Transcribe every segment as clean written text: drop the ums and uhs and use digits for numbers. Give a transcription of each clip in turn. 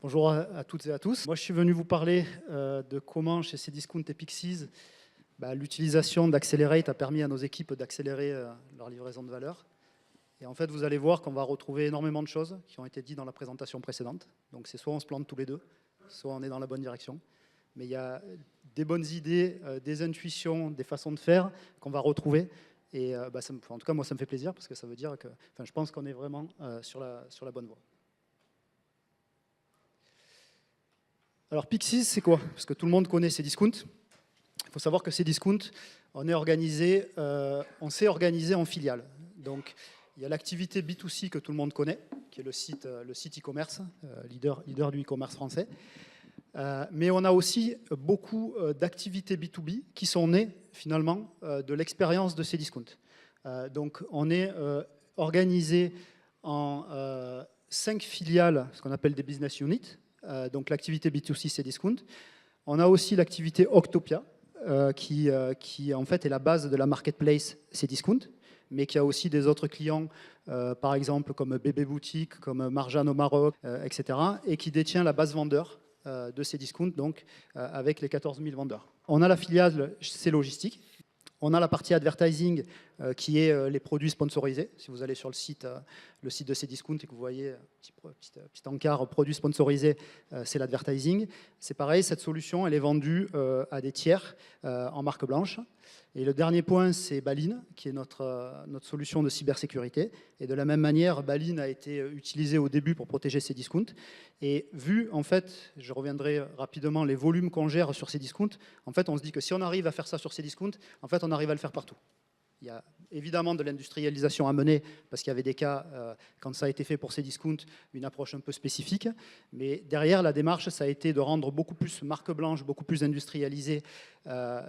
Bonjour à toutes et à tous. Moi, je suis venu vous parler de comment, chez Cdiscount et Pixiz, l'utilisation d'Accelerate a permis à nos équipes d'accélérer leur livraison de valeur. Et en fait, vous allez voir qu'on va retrouver énormément de choses qui ont été dites dans la présentation précédente. Donc, c'est soit on se plante tous les deux, soit on est dans la bonne direction. Mais il y a des bonnes idées, des intuitions, des façons de faire qu'on va retrouver. Et en tout cas, moi, ça me fait plaisir parce que ça veut dire que je pense qu'on est vraiment sur la bonne voie. Alors Pixiz, c'est quoi? Parce que tout le monde connaît Cdiscount. Il faut savoir que Cdiscount, on s'est organisé en filiales. Donc il y a l'activité B2C que tout le monde connaît, qui est le site e-commerce, leader du e-commerce français. Mais on a aussi beaucoup d'activités B2B qui sont nées finalement de l'expérience de Cdiscount. Donc on est organisé en 5 filiales, ce qu'on appelle des business units. Donc l'activité B2C, Cdiscount. On a aussi l'activité Octopia, qui en fait est la base de la marketplace Cdiscount, mais qui a aussi des autres clients, par exemple comme Bébé Boutique, comme Marjane au Maroc, etc. et qui détient la base vendeur de Cdiscount, donc avec les 14 000 vendeurs. On a la filiale C-Logistique. On a la partie advertising qui est les produits sponsorisés. Si vous allez sur le site de Cdiscount et que vous voyez petit encart produits sponsorisés, c'est l'advertising. C'est pareil, cette solution, elle est vendue à des tiers en marque blanche. Et le dernier point, c'est Baline, qui est notre solution de cybersécurité. Et de la même manière, Baline a été utilisée au début pour protéger Cdiscount. Et vu, en fait, je reviendrai rapidement, les volumes qu'on gère sur Cdiscount, en fait, on se dit que si on arrive à faire ça sur Cdiscount, en fait, on arrive à le faire partout. Il y a évidemment de l'industrialisation à mener, parce qu'il y avait des cas, quand ça a été fait pour Cdiscount, une approche un peu spécifique. Mais derrière, la démarche, ça a été de rendre beaucoup plus marque blanche, beaucoup plus industrialisées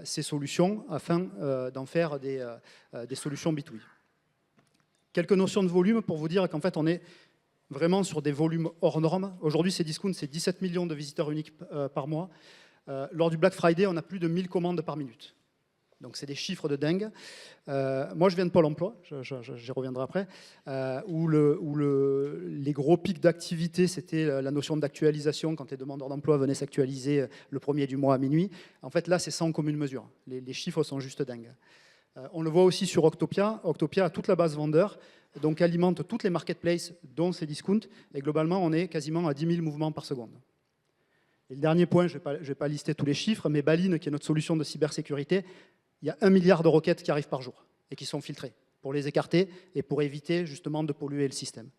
ces solutions, afin d'en faire des solutions B2B. Quelques notions de volume pour vous dire qu'en fait, on est vraiment sur des volumes hors normes. Aujourd'hui, Cdiscount, c'est 17 millions de visiteurs uniques par mois. Lors du Black Friday, on a plus de 1000 commandes par minute. Donc c'est des chiffres de dingue. Moi, je viens de Pôle emploi, j'y reviendrai après, où les gros pics d'activité, c'était la notion d'actualisation, quand les demandeurs d'emploi venaient s'actualiser le premier du mois à minuit. En fait, là, c'est sans commune mesure. Les chiffres sont juste dingues. On le voit aussi sur Octopia. Octopia a toute la base vendeur, donc alimente toutes les marketplaces, dont Cdiscount, et globalement, on est quasiment à 10 000 mouvements par seconde. Et le dernier point, je ne vais pas lister tous les chiffres, mais Baline, qui est notre solution de cybersécurité, il y a 1 milliard de requêtes qui arrivent par jour et qui sont filtrées pour les écarter et pour éviter justement de polluer le système.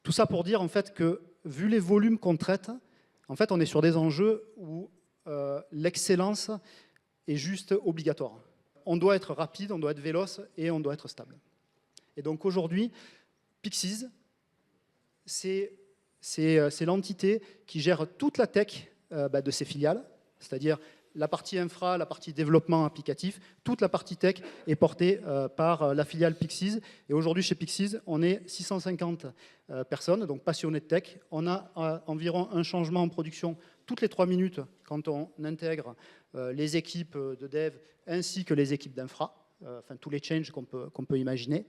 Tout ça pour dire en fait que, vu les volumes qu'on traite, en fait on est sur des enjeux où l'excellence est juste obligatoire. On doit être rapide, on doit être véloce et on doit être stable. Et donc aujourd'hui, Pixiz, c'est l'entité qui gère toute la tech de ses filiales, c'est-à-dire la partie infra, la partie développement applicatif, toute la partie tech est portée par la filiale Pixiz. Et aujourd'hui, chez Pixiz, on est 650 personnes, donc passionnés de tech. On a environ un changement en production toutes les 3 minutes quand on intègre les équipes de dev ainsi que les équipes d'infra, enfin tous les changes qu'on peut imaginer.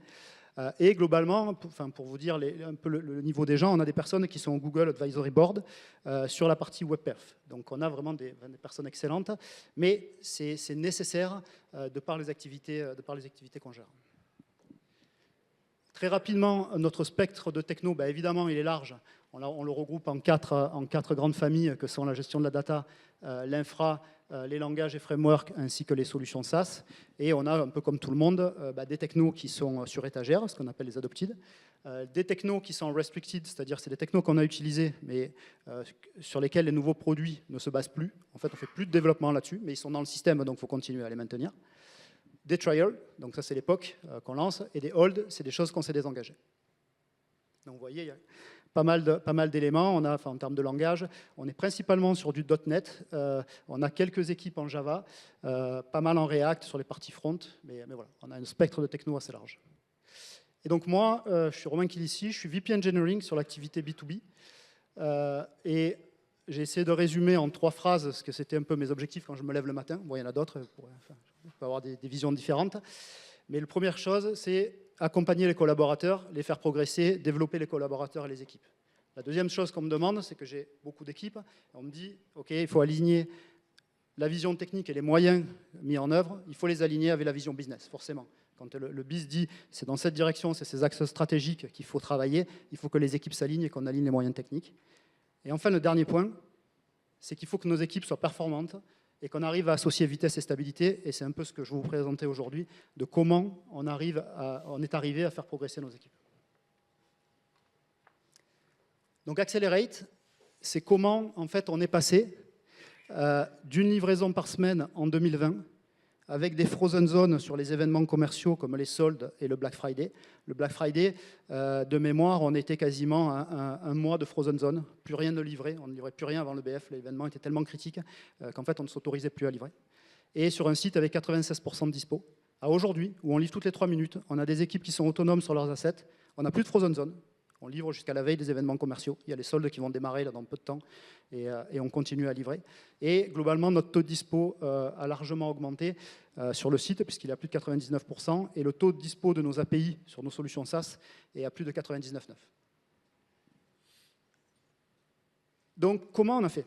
Et globalement, pour vous dire un peu le niveau des gens, on a des personnes qui sont au Google Advisory Board sur la partie WebPerf. Donc on a vraiment des personnes excellentes, mais c'est nécessaire de par les activités qu'on gère. Très rapidement, notre spectre de techno, évidemment, il est large. On le regroupe en quatre grandes familles que sont la gestion de la data, l'infra, les langages et frameworks, ainsi que les solutions SaaS. Et on a, un peu comme tout le monde, des technos qui sont sur étagère, ce qu'on appelle les adopted, des technos qui sont restricted, c'est-à-dire c'est des technos qu'on a utilisés, mais sur lesquels les nouveaux produits ne se basent plus. En fait, on ne fait plus de développement là-dessus, mais ils sont dans le système, donc il faut continuer à les maintenir. Des trials, donc ça c'est l'époque qu'on lance, et des hold, c'est des choses qu'on s'est désengagées. Donc vous voyez, il y a pas mal d'éléments. On a, en termes de langage, on est principalement sur du .NET. On a quelques équipes en Java, pas mal en React sur les parties front, mais voilà, on a un spectre de techno assez large. Et donc moi, je suis Romain Kilissi, je suis VP Engineering sur l'activité B2B. Et j'ai essayé de résumer en 3 phrases ce que c'était un peu mes objectifs quand je me lève le matin. Bon, il y en a d'autres, je peux avoir des visions différentes. Mais la première chose, c'est accompagner les collaborateurs, les faire progresser, développer les collaborateurs et les équipes. La deuxième chose qu'on me demande, c'est que j'ai beaucoup d'équipes. On me dit, OK, il faut aligner la vision technique et les moyens mis en œuvre, il faut les aligner avec la vision business, forcément. Quand le BIS dit c'est dans cette direction, c'est ces axes stratégiques qu'il faut travailler, il faut que les équipes s'alignent et qu'on aligne les moyens techniques. Et enfin, le dernier point, c'est qu'il faut que nos équipes soient performantes et qu'on arrive à associer vitesse et stabilité. Et c'est un peu ce que je vais vous présenter aujourd'hui, de comment on est arrivé à faire progresser nos équipes. Donc Accelerate, c'est comment en fait on est passé d'une livraison par semaine en 2020 avec des frozen zones sur les événements commerciaux comme les soldes et le Black Friday. Le Black Friday, de mémoire, on était quasiment à un mois de frozen zone, plus rien ne livrait, on ne livrait plus rien avant le BF, l'événement était tellement critique qu'en fait on ne s'autorisait plus à livrer. Et sur un site avec 96% de dispo, à aujourd'hui, où on livre toutes les 3 minutes, on a des équipes qui sont autonomes sur leurs assets, on n'a plus de frozen zone. On livre jusqu'à la veille des événements commerciaux. Il y a les soldes qui vont démarrer là, dans peu de temps et on continue à livrer. Et globalement, notre taux de dispo a largement augmenté sur le site puisqu'il est à plus de 99% et le taux de dispo de nos API sur nos solutions SaaS est à plus de 99,9%. Donc, comment on a fait?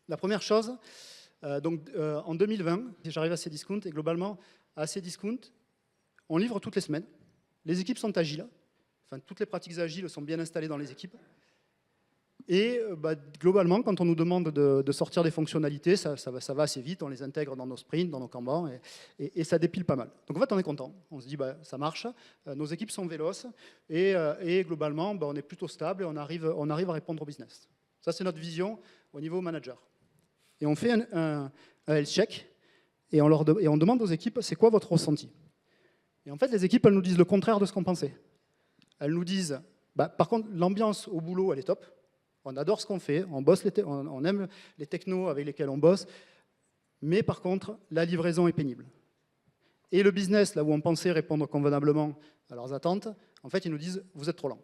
La première chose, en 2020, j'arrive à Cdiscount et globalement, à Cdiscount, on livre toutes les semaines. Les équipes sont agiles. Enfin, toutes les pratiques agiles sont bien installées dans les équipes. Et globalement, quand on nous demande de sortir des fonctionnalités, ça va assez vite, on les intègre dans nos sprints, dans nos Kanban, et ça dépile pas mal. Donc en fait, on est content. On se dit, ça marche, nos équipes sont véloces, et globalement, on est plutôt stable, et on arrive à répondre au business. Ça, c'est notre vision au niveau manager. Et on fait un health check, et on demande aux équipes, c'est quoi votre ressenti? Et en fait, les équipes, elles nous disent le contraire de ce qu'on pensait. Elles nous disent, par contre, l'ambiance au boulot, elle est top. On adore ce qu'on fait, on aime les technos avec lesquels on bosse, mais par contre, la livraison est pénible. Et le business, là où on pensait répondre convenablement à leurs attentes, en fait, ils nous disent, vous êtes trop lent.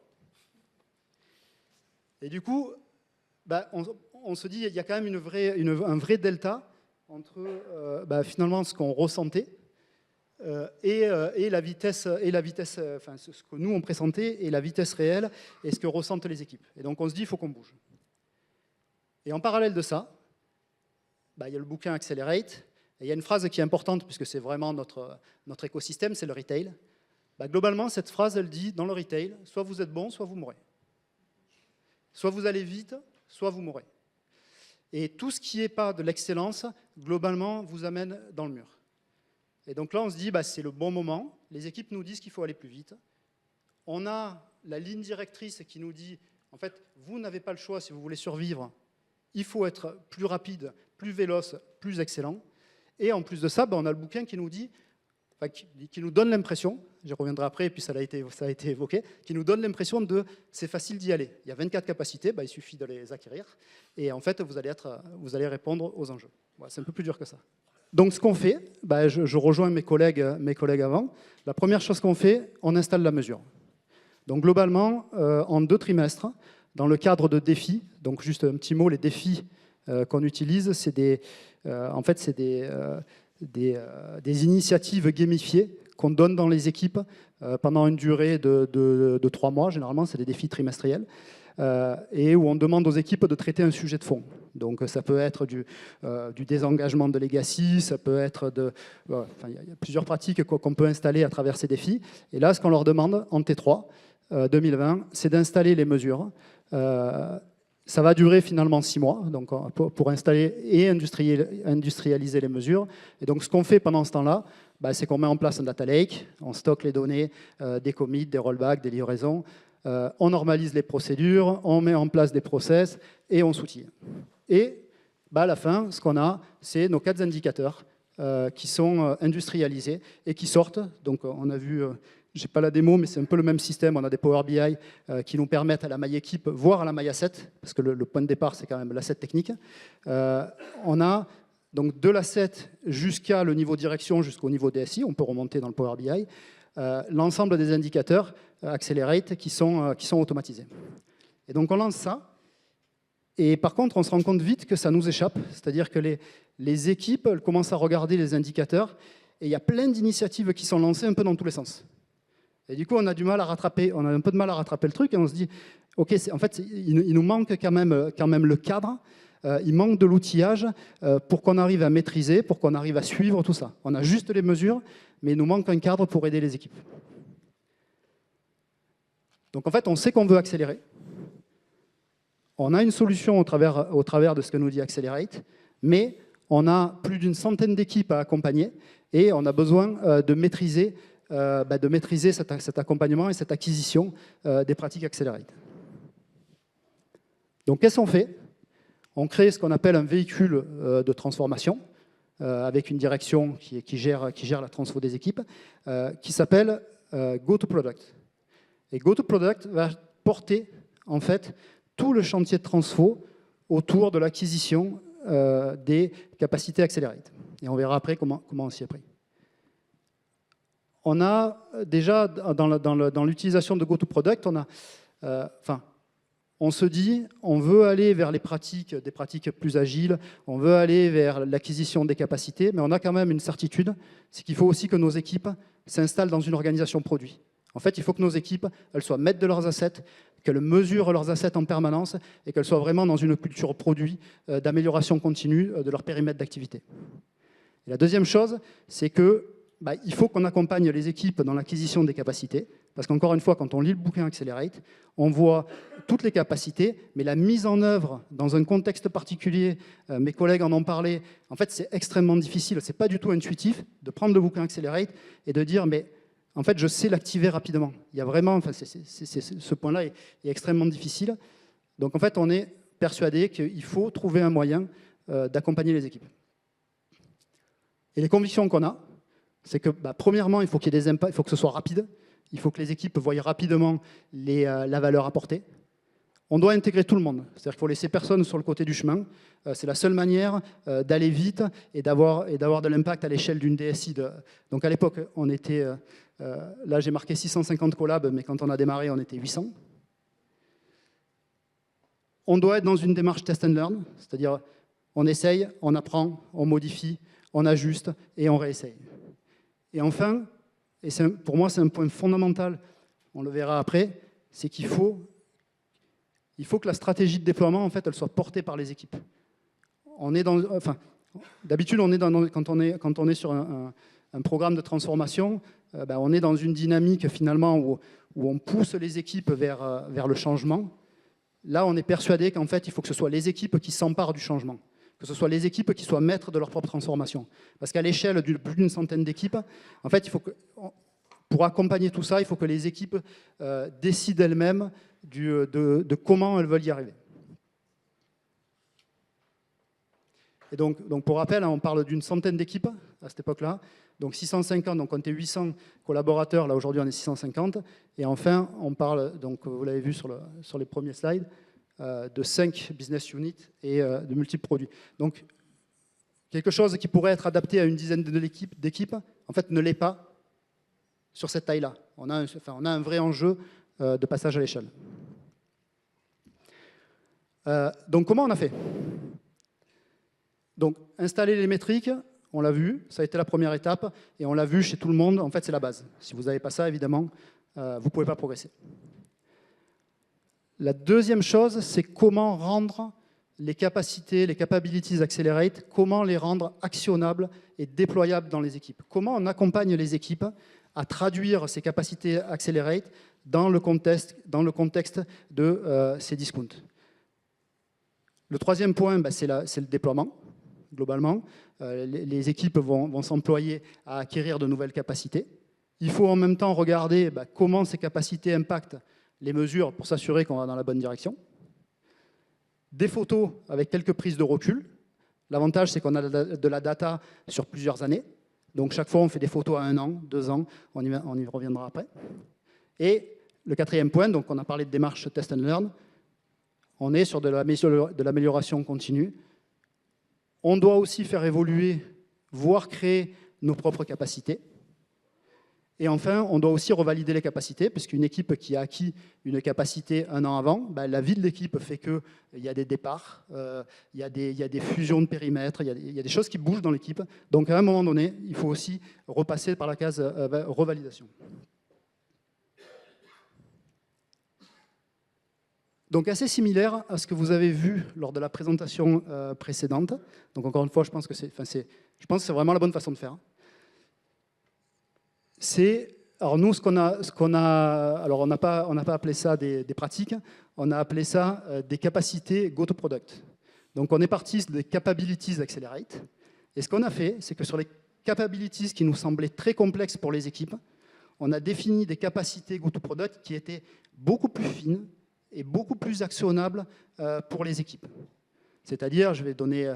Et du coup, on se dit, il y a quand même un vrai delta entre finalement ce qu'on ressentait, et la vitesse, enfin ce que nous on pressentait, et la vitesse réelle, et ce que ressentent les équipes. Et donc on se dit, il faut qu'on bouge. Et en parallèle de ça, il y a le bouquin Accelerate, et il y a une phrase qui est importante, puisque c'est vraiment notre écosystème, c'est le retail. Globalement, cette phrase, elle dit, dans le retail, soit vous êtes bon, soit vous mourrez. Soit vous allez vite, soit vous mourrez. Et tout ce qui n'est pas de l'excellence, globalement, vous amène dans le mur. Et donc là, on se dit, c'est le bon moment. Les équipes nous disent qu'il faut aller plus vite. On a la ligne directrice qui nous dit, en fait, vous n'avez pas le choix si vous voulez survivre. Il faut être plus rapide, plus véloce, plus excellent. Et en plus de ça, on a le bouquin qui nous dit, qui nous donne l'impression, j'y reviendrai après, et puis ça a été évoqué, qui nous donne l'impression de c'est facile d'y aller. Il y a 24 capacités, il suffit de les acquérir. Et en fait, vous allez répondre aux enjeux. C'est un peu plus dur que ça. Donc ce qu'on fait, je rejoins mes collègues avant. La première chose qu'on fait, on installe la mesure. Donc globalement, en 2 trimestres, dans le cadre de défis, donc juste un petit mot, les défis qu'on utilise, c'est des initiatives gamifiées qu'on donne dans les équipes pendant une durée de 3 mois, généralement c'est des défis trimestriels. Et où on demande aux équipes de traiter un sujet de fond. Donc ça peut être du désengagement de legacy, ça peut être il y a plusieurs pratiques qu'on peut installer à travers ces défis. Et là, ce qu'on leur demande en T3 2020, c'est d'installer les mesures. Ça va durer finalement 6 mois donc pour installer et industrialiser les mesures. Et donc ce qu'on fait pendant ce temps-là, c'est qu'on met en place un data lake, on stocke les données des commits, des rollbacks, des livraisons. On normalise les procédures, on met en place des process et on s'outille. Et à la fin, ce qu'on a, c'est nos 4 indicateurs qui sont industrialisés et qui sortent. Donc on a vu, je n'ai pas la démo, mais c'est un peu le même système. On a des Power BI qui nous permettent à la maille équipe, voire à la maille asset, parce que le point de départ, c'est quand même l'asset technique. On a donc de l'asset jusqu'à le niveau direction, jusqu'au niveau DSI. On peut remonter dans le Power BI. L'ensemble des indicateurs Accelerate qui sont automatisés. Et donc on lance ça, et par contre on se rend compte vite que ça nous échappe, c'est-à-dire que les équipes elles commencent à regarder les indicateurs, et il y a plein d'initiatives qui sont lancées un peu dans tous les sens. Et du coup, on a du mal à rattraper, on a un peu de mal à rattraper le truc et on se dit, ok, en fait, il nous manque quand même le cadre, il manque de l'outillage pour qu'on arrive à maîtriser, pour qu'on arrive à suivre tout ça. On a juste les mesures, mais il nous manque un cadre pour aider les équipes. Donc en fait, on sait qu'on veut accélérer. On a une solution au travers de ce que nous dit Accelerate, mais on a plus d'une centaine d'équipes à accompagner et on a besoin de maîtriser cet accompagnement et cette acquisition des pratiques Accelerate. Donc qu'est-ce qu'on fait? On crée ce qu'on appelle un véhicule de transformation avec une direction qui gère la transfo des équipes, qui s'appelle Go-to-Product. Et Go-to-Product va porter en fait tout le chantier de transfo autour de l'acquisition des capacités Accelerate. Et on verra après comment on s'y est pris. On a déjà, dans l'utilisation de Go-to-Product, on se dit, on veut aller vers des pratiques plus agiles, on veut aller vers l'acquisition des capacités, mais on a quand même une certitude, c'est qu'il faut aussi que nos équipes s'installent dans une organisation produit. En fait, il faut que nos équipes, elles soient maîtres de leurs assets, qu'elles mesurent leurs assets en permanence et qu'elles soient vraiment dans une culture produit d'amélioration continue de leur périmètre d'activité. Et la deuxième chose, c'est que il faut qu'on accompagne les équipes dans l'acquisition des capacités, parce qu'encore une fois, quand on lit le bouquin Accelerate, on voit toutes les capacités, mais la mise en œuvre dans un contexte particulier, mes collègues en ont parlé, en fait c'est extrêmement difficile, c'est pas du tout intuitif de prendre le bouquin Accelerate et de dire mais en fait je sais l'activer rapidement. Il y a vraiment, ce point-là est extrêmement difficile. Donc en fait on est persuadé qu'il faut trouver un moyen d'accompagner les équipes. Et les convictions qu'on a, c'est que premièrement il faut qu'il y ait des impacts, il faut que ce soit rapide. Il faut que les équipes voient rapidement la valeur apportée. On doit intégrer tout le monde. C'est-à-dire qu'il faut laisser personne sur le côté du chemin. C'est la seule manière d'aller vite et d'avoir de l'impact à l'échelle d'une DSI. Donc à l'époque, on était... là, j'ai marqué 650 collabs, mais quand on a démarré, on était 800. On doit être dans une démarche test and learn. C'est-à-dire, on essaye, on apprend, on modifie, on ajuste et on réessaye. Et enfin... Et pour moi, c'est un point fondamental, on le verra après, c'est qu'il faut que la stratégie de déploiement, en fait, elle soit portée par les équipes. D'habitude, quand on est sur un programme de transformation, on est dans une dynamique finalement où on pousse les équipes vers le changement. Là, on est persuadé qu'en fait, il faut que ce soit les équipes qui s'emparent du changement, que ce soit les équipes qui soient maîtres de leur propre transformation. Parce qu'à l'échelle de plus d'une centaine d'équipes, en fait, pour accompagner tout ça, il faut que les équipes décident elles-mêmes de comment elles veulent y arriver. Et donc pour rappel, on parle d'une centaine d'équipes à cette époque-là. Donc 650, donc on était 800 collaborateurs, là aujourd'hui on est 650. Et enfin, on parle, donc vous l'avez vu sur les premiers slides, de 5 business units et de multiples produits. Donc, quelque chose qui pourrait être adapté à une dizaine d'équipes, en fait, ne l'est pas sur cette taille-là. On a un vrai enjeu de passage à l'échelle. Donc, comment on a fait? Donc, installer les métriques, on l'a vu, ça a été la première étape, et on l'a vu chez tout le monde, en fait, c'est la base. Si vous n'avez pas ça, évidemment, vous ne pouvez pas progresser. La deuxième chose, c'est comment rendre les capacités, les capabilities Accelerate, comment les rendre actionnables et déployables dans les équipes. Comment on accompagne les équipes à traduire ces capacités Accelerate dans le contexte de ces discounts. Le troisième point, c'est le déploiement, globalement. Les équipes vont s'employer à acquérir de nouvelles capacités. Il faut en même temps regarder comment ces capacités impactent les mesures pour s'assurer qu'on va dans la bonne direction. Des photos avec quelques prises de recul. L'avantage, c'est qu'on a de la data sur plusieurs années. Donc, chaque fois, on fait des photos à 1 an, 2 ans. On y reviendra après. Et le quatrième point, donc on a parlé de démarche test and learn. On est sur de l'amélioration continue. On doit aussi faire évoluer, voire créer nos propres capacités. Et enfin, on doit aussi revalider les capacités, puisqu'une équipe qui a acquis une capacité 1 an avant, la vie de l'équipe fait qu'il y a des départs, il y a des fusions de périmètres, il y a des choses qui bougent dans l'équipe. Donc à un moment donné, il faut aussi repasser par la case revalidation. Donc assez similaire à ce que vous avez vu lors de la présentation précédente. Donc encore une fois, je pense que c'est vraiment la bonne façon de faire. Alors nous, alors on n'a pas appelé ça des pratiques, on a appelé ça des capacités go-to-product. Donc on est parti des capabilities accelerate. Et ce qu'on a fait, c'est que sur les capabilities qui nous semblaient très complexes pour les équipes, on a défini des capacités go-to-product qui étaient beaucoup plus fines et beaucoup plus actionnables pour les équipes. C'est-à-dire, je vais donner...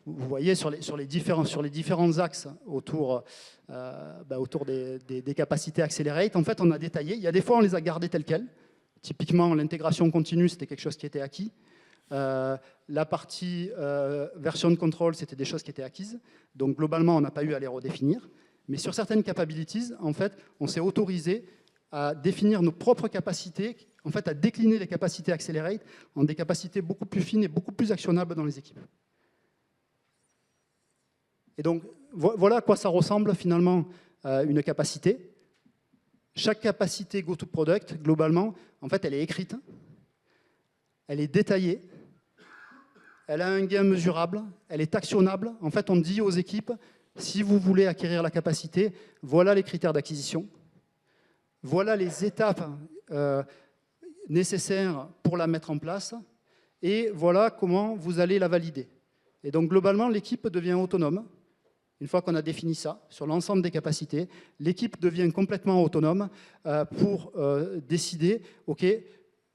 vous voyez sur les différents axes autour des capacités accelerate, en fait, on a détaillé. Il y a des fois, on les a gardées telles quelles. Typiquement, l'intégration continue, c'était quelque chose qui était acquis. La partie version control, c'était des choses qui étaient acquises. Donc, globalement, on n'a pas eu à les redéfinir. Mais sur certaines capabilities, en fait, on s'est autorisé à définir nos propres capacités, en fait, à décliner les capacités accelerate en des capacités beaucoup plus fines et beaucoup plus actionnables dans les équipes. Et donc, voilà à quoi ça ressemble finalement une capacité. Chaque capacité go-to-product, globalement, en fait, elle est écrite, elle est détaillée, elle a un gain mesurable, elle est actionnable. En fait, on dit aux équipes, si vous voulez acquérir la capacité, voilà les critères d'acquisition, voilà les étapes nécessaires pour la mettre en place, et voilà comment vous allez la valider. Et donc, globalement, l'équipe devient autonome. Une fois qu'on a défini ça, sur l'ensemble des capacités, l'équipe devient complètement autonome pour décider, OK,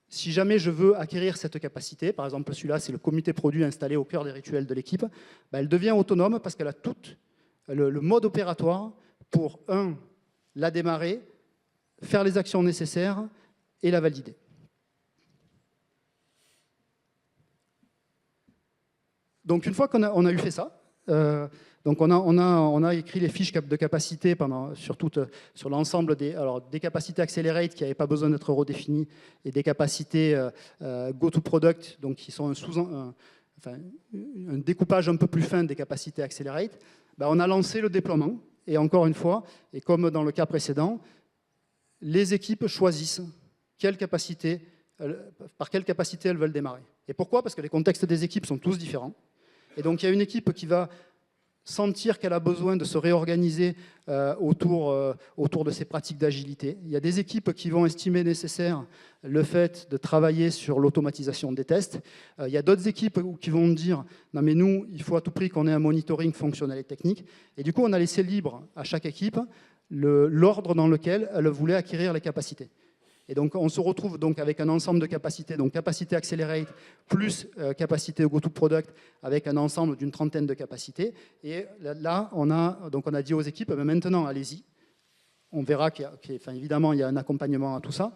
si jamais je veux acquérir cette capacité, par exemple celui-là, c'est le comité produit installé au cœur des rituels de l'équipe, ben, elle devient autonome parce qu'elle a tout le mode opératoire pour, la démarrer, faire les actions nécessaires et la valider. Donc une fois qu'on a eu fait ça, donc on a écrit les fiches de capacité sur l'ensemble des capacités accelerate qui n'avaient pas besoin d'être redéfinies et des capacités go-to-product, donc qui sont un découpage un peu plus fin des capacités accelerate. Ben, on a lancé le déploiement et encore une fois, et comme dans le cas précédent, les équipes choisissent par quelle capacité elles veulent démarrer. Et pourquoi? Parce que les contextes des équipes sont tous différents. Et donc, il y a une équipe qui va sentir qu'elle a besoin de se réorganiser autour de ces pratiques d'agilité. Il y a des équipes qui vont estimer nécessaire le fait de travailler sur l'automatisation des tests. Il y a d'autres équipes qui vont dire « Non, mais nous, il faut à tout prix qu'on ait un monitoring fonctionnel et technique. » Et du coup, on a laissé libre à chaque équipe l'ordre dans lequel elle voulait acquérir les capacités. Et donc, on se retrouve donc avec un ensemble de capacités, donc capacité accelerate plus capacité go-to-product avec un ensemble d'une trentaine de capacités. Et là, on a dit aux équipes, ben maintenant, allez-y. On verra évidemment, il y a un accompagnement à tout ça.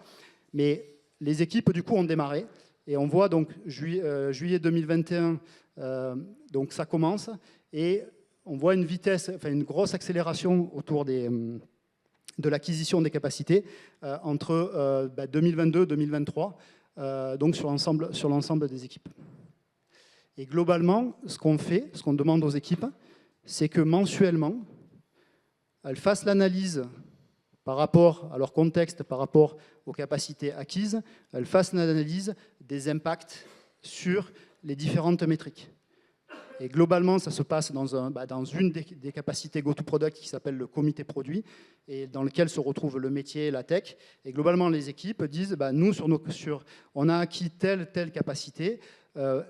Mais les équipes, du coup, ont démarré. Et on voit donc juillet 2021, donc ça commence. Et on voit une vitesse, une grosse accélération autour de l'acquisition des capacités entre 2022 et 2023, donc sur l'ensemble des équipes. Et globalement, ce qu'on demande aux équipes, c'est que mensuellement, elles fassent l'analyse par rapport à leur contexte, par rapport aux capacités acquises, elles fassent l'analyse des impacts sur les différentes métriques. Et globalement, ça se passe dans une des capacités go-to-product qui s'appelle le comité produit et dans lequel se retrouve le métier et la tech. Et globalement, les équipes disent, nous, on a acquis telle capacité,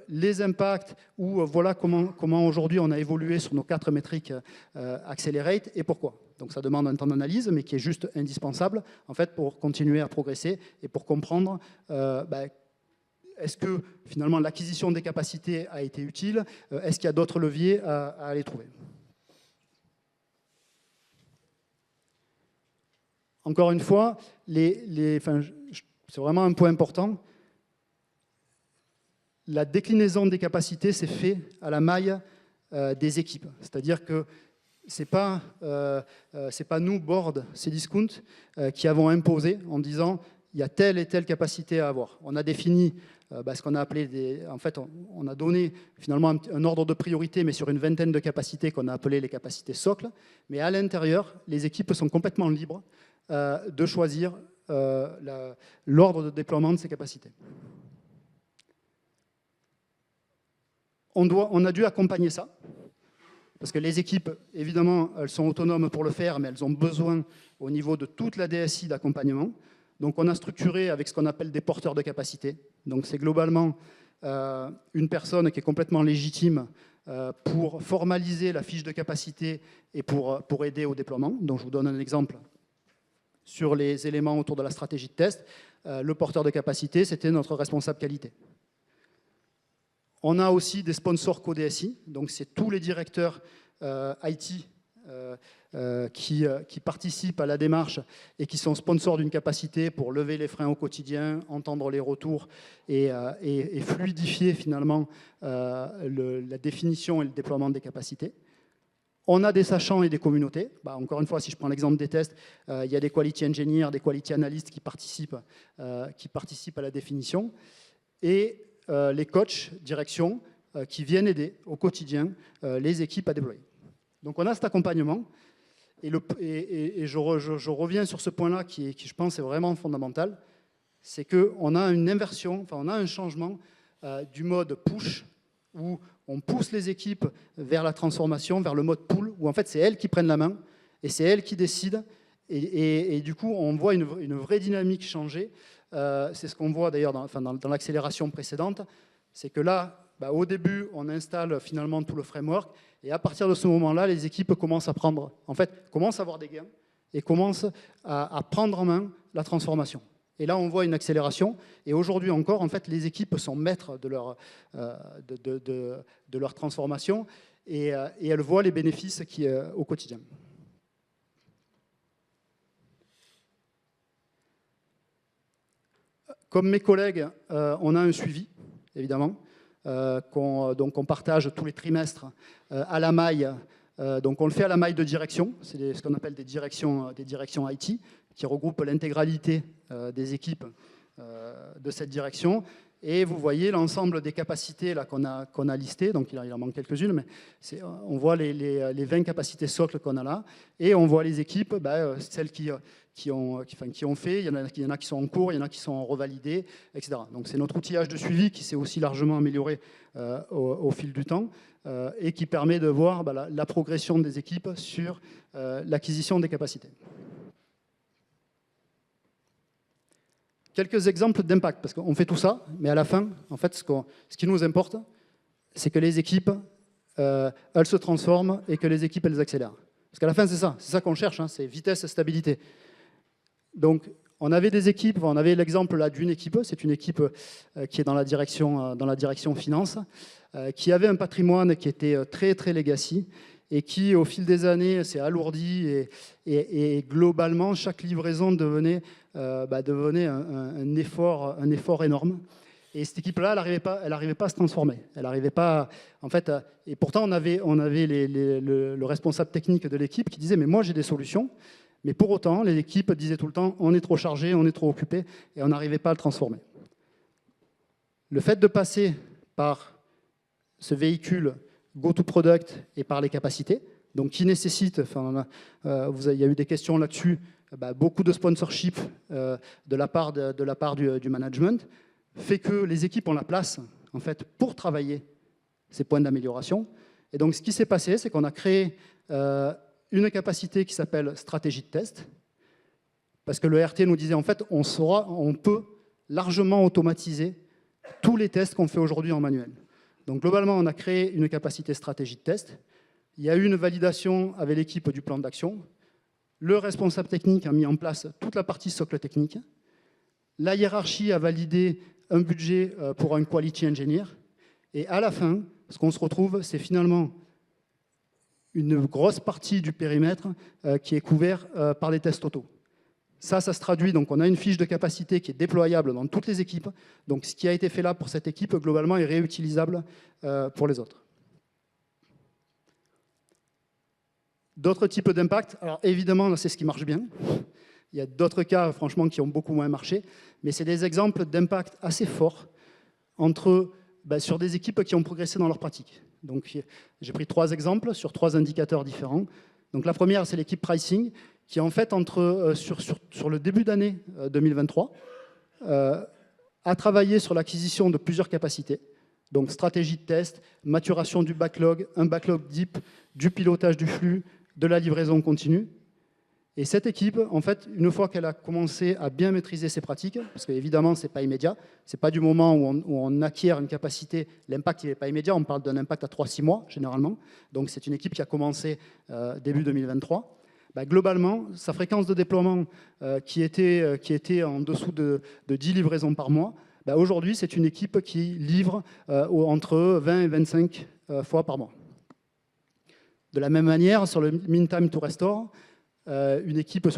les impacts ou voilà comment aujourd'hui on a évolué sur nos 4 métriques Accelerate et pourquoi. Donc ça demande un temps d'analyse, mais qui est juste indispensable en fait, pour continuer à progresser et pour comprendre est-ce que finalement l'acquisition des capacités a été utile? Est-ce qu'il y a d'autres leviers à aller trouver? Encore une fois, c'est vraiment un point important. La déclinaison des capacités s'est faite à la maille des équipes. C'est-à-dire que ce n'est pas nous, board, Cdiscount, qui avons imposé en disant il y a telle et telle capacité à avoir. On a défini ce qu'on a appelé on a donné finalement un ordre de priorité, mais sur une vingtaine de capacités qu'on a appelées les capacités socles. Mais à l'intérieur, les équipes sont complètement libres de choisir l'ordre de déploiement de ces capacités. on a dû accompagner ça, parce que les équipes, évidemment, elles sont autonomes pour le faire, mais elles ont besoin, au niveau de toute la DSI, d'accompagnement. Donc on a structuré avec ce qu'on appelle des porteurs de capacité. Donc c'est globalement une personne qui est complètement légitime pour formaliser la fiche de capacité et pour aider au déploiement. Donc je vous donne un exemple sur les éléments autour de la stratégie de test. Le porteur de capacité, c'était notre responsable qualité. On a aussi des sponsors co-DSI, donc c'est tous les directeurs IT qui participent à la démarche et qui sont sponsors d'une capacité pour lever les freins au quotidien, entendre les retours et fluidifier finalement la définition et le déploiement des capacités. On a des sachants et des communautés. Encore une fois, si je prends l'exemple des tests, il y a des quality engineers, des quality analysts qui participent à la définition. Et les coachs, direction, qui viennent aider au quotidien les équipes à déployer. Donc on a cet accompagnement. Et je reviens sur ce point-là qui, je pense, est vraiment fondamental. C'est qu'on a une inversion, enfin on a un changement du mode push, où on pousse les équipes vers la transformation, vers le mode pull, où en fait c'est elles qui prennent la main, et c'est elles qui décident. Et du coup, on voit une vraie dynamique changer. C'est ce qu'on voit d'ailleurs dans l'accélération précédente. C'est que là, au début, on installe finalement tout le framework. Et à partir de ce moment-là, les équipes commencent à avoir des gains et commencent à prendre en main la transformation. Et là, on voit une accélération. Et aujourd'hui encore, en fait, les équipes sont maîtres de leur transformation et elles voient les bénéfices au quotidien. Comme mes collègues, on a un suivi, évidemment, qu'on partage tous les trimestres à la maille. Donc on le fait à la maille de direction, c'est ce qu'on appelle des directions IT, qui regroupent l'intégralité des équipes de cette direction. Et vous voyez l'ensemble des capacités qu'on a listées, donc il en manque quelques-unes, mais on voit les 20 capacités socles qu'on a là, et on voit les équipes, celles qui ont fait, il y en a qui sont en cours, il y en a qui sont revalidées, etc. Donc c'est notre outillage de suivi qui s'est aussi largement amélioré au fil du temps et qui permet de voir la progression des équipes sur l'acquisition des capacités. Quelques exemples d'impact, parce qu'on fait tout ça, mais à la fin, en fait, ce qui nous importe, c'est que les équipes, elles se transforment et que les équipes, elles accélèrent. Parce qu'à la fin, c'est ça qu'on cherche, c'est vitesse et stabilité. Donc, on avait des équipes, on avait l'exemple là d'une équipe, c'est une équipe qui est dans la direction finance, qui avait un patrimoine qui était très, très legacy, et qui, au fil des années, s'est alourdi et globalement, chaque livraison devenait un effort énorme. Et cette équipe-là, elle n'arrivait pas à se transformer. Elle n'arrivait pas, en fait, et pourtant, on avait le responsable technique de l'équipe qui disait « mais moi, j'ai des solutions ». Mais pour autant, les équipes disaient tout le temps « on est trop chargé, on est trop occupé » et on n'arrivait pas à le transformer. Le fait de passer par ce véhicule go-to-product et par les capacités, donc qui nécessite, il y a eu des questions là-dessus, beaucoup de sponsorship de la part du management, fait que les équipes ont la place en fait, pour travailler ces points d'amélioration. Et donc ce qui s'est passé, c'est qu'on a créé une capacité qui s'appelle stratégie de test, parce que le RT nous disait en fait on peut largement automatiser tous les tests qu'on fait aujourd'hui en manuel. Donc globalement, on a créé une capacité stratégie de test. Il y a eu une validation avec l'équipe du plan d'action. Le responsable technique a mis en place toute la partie socle technique. La hiérarchie a validé un budget pour un quality engineer. Et à la fin, ce qu'on se retrouve, c'est finalement une grosse partie du périmètre qui est couvert par des tests auto. Ça se traduit, donc on a une fiche de capacité qui est déployable dans toutes les équipes. Donc ce qui a été fait là pour cette équipe, globalement, est réutilisable pour les autres. D'autres types d'impact, alors évidemment, c'est ce qui marche bien. Il y a d'autres cas, franchement, qui ont beaucoup moins marché, mais c'est des exemples d'impact assez forts sur des équipes qui ont progressé dans leur pratique. Donc j'ai pris 3 exemples sur 3 indicateurs différents. Donc la première, c'est l'équipe pricing, qui en fait, sur le début d'année 2023, a travaillé sur l'acquisition de plusieurs capacités. Donc stratégie de test, maturation du backlog, un backlog deep, du pilotage du flux, de la livraison continue. Et cette équipe, en fait, une fois qu'elle a commencé à bien maîtriser ses pratiques, parce qu'évidemment, ce n'est pas immédiat, ce n'est pas du moment où on acquiert une capacité, l'impact n'est pas immédiat, on parle d'un impact à 3-6 mois, généralement. Donc c'est une équipe qui a commencé début 2023. Globalement, sa fréquence de déploiement qui était en dessous de 10 livraisons par mois, aujourd'hui, c'est une équipe qui livre entre 20 et 25 fois par mois. De la même manière, sur le mean time to restore, une équipe